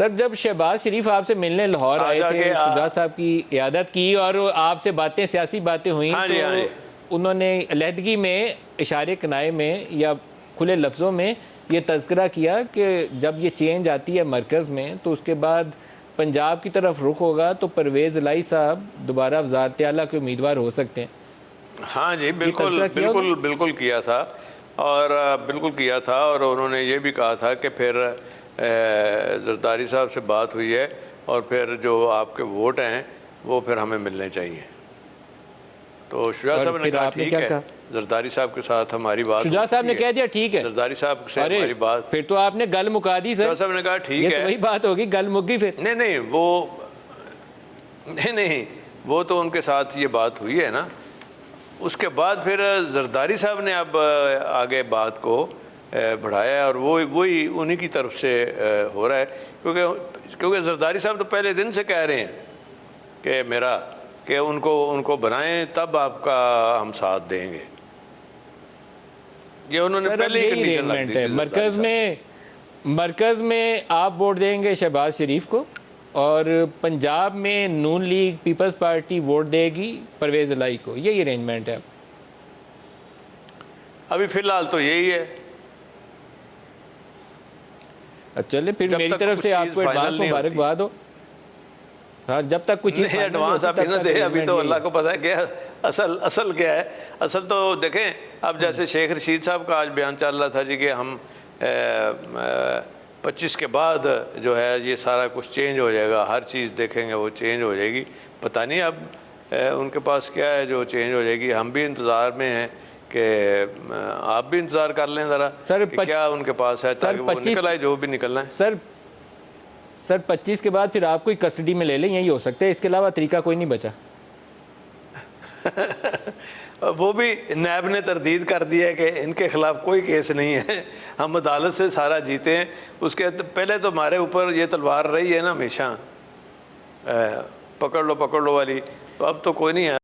Sir जब शहबाज शरीफ आपसे मिलने लाहौर आए थे, शुजा साहब की इयादत की और आपसे बातें, सियासी बातें हुई, तो उन्होंने अलहदगी में, इशारे कनाए में या खुले लफ्ज़ों में ये तज़किरा किया कि जब ये चेंज आती है मरकज़ में तो उसके बाद पंजाब की तरफ रुख होगा तो परवेज़ इलाही साहब दोबारा वज़ारत आला के उम्मीदवार हो सकते हैं। हाँ जी, बिल्कुल बिल्कुल बिल्कुल किया था, और बिल्कुल किया था। और उन्होंने ये भी कहा था कि फिर जरदारी साहब से बात हुई है और फिर जो आपके वोट हैं वो फिर हमें मिलने चाहिए। तो शुजा साहब ने कहा ठीक है, जरदारी साहब के साथ हमारी बात, शुजा साहब ने कह दिया ठीक है, जरदारी साहब से हमारी बात, फिर तो आपने गल मुका दी सर। शुजा साहब ने कहा ठीक है, तो वही बात होगी, गल मुक गई फिर। नहीं वो तो उनके साथ ये बात हुई है ना। उसके बाद फिर जरदारी साहब ने अब आगे बात को बढ़ाया और वही उन्हीं की तरफ से हो रहा है, क्योंकि जरदारी साहब तो पहले दिन से कह रहे हैं कि उनको बनाएं तब आपका हम साथ देंगे। ये उन्होंने पहले ही कंडीशन लग दी थी। मरकज़ में आप वोट देंगे शहबाज शरीफ को और पंजाब में नून लीग पीपल्स पार्टी वोट देगी परवेज़ इलाही को, यही अरेंजमेंट है अभी फ़िलहाल तो यही है। चलिए फिर मेरी तरफ से आपको एडवांस मुबारकबाद हो। हाँ, जब तक कुछ नहीं एडवांस आप ना दे, अभी तो अल्लाह को पता है क्या असल क्या है। असल तो देखें, अब जैसे शेख रशीद साहब का आज बयान चल रहा था जी कि हम 25 के बाद जो है ये सारा कुछ चेंज हो जाएगा, हर चीज़ देखेंगे वो चेंज हो जाएगी। पता नहीं अब उनके पास क्या है जो चेंज हो जाएगी। हम भी इंतज़ार में हैं कि आप भी इंतज़ार कर लें ज़रा सर, क्या उनके पास है, ताकि वो निकल आए जो भी निकलना है। सर 25 के बाद फिर आपको कस्टडी में ले लें, यही हो सकता है, इसके अलावा तरीका कोई नहीं बचा। वो भी नैब ने तरदीद कर दिया है कि इनके खिलाफ कोई केस नहीं है, हम अदालत से सारा जीते हैं। उसके पहले तो हमारे ऊपर ये तलवार रही है ना हमेशा, पकड़ लो वाली, तो अब तो कोई नहीं है।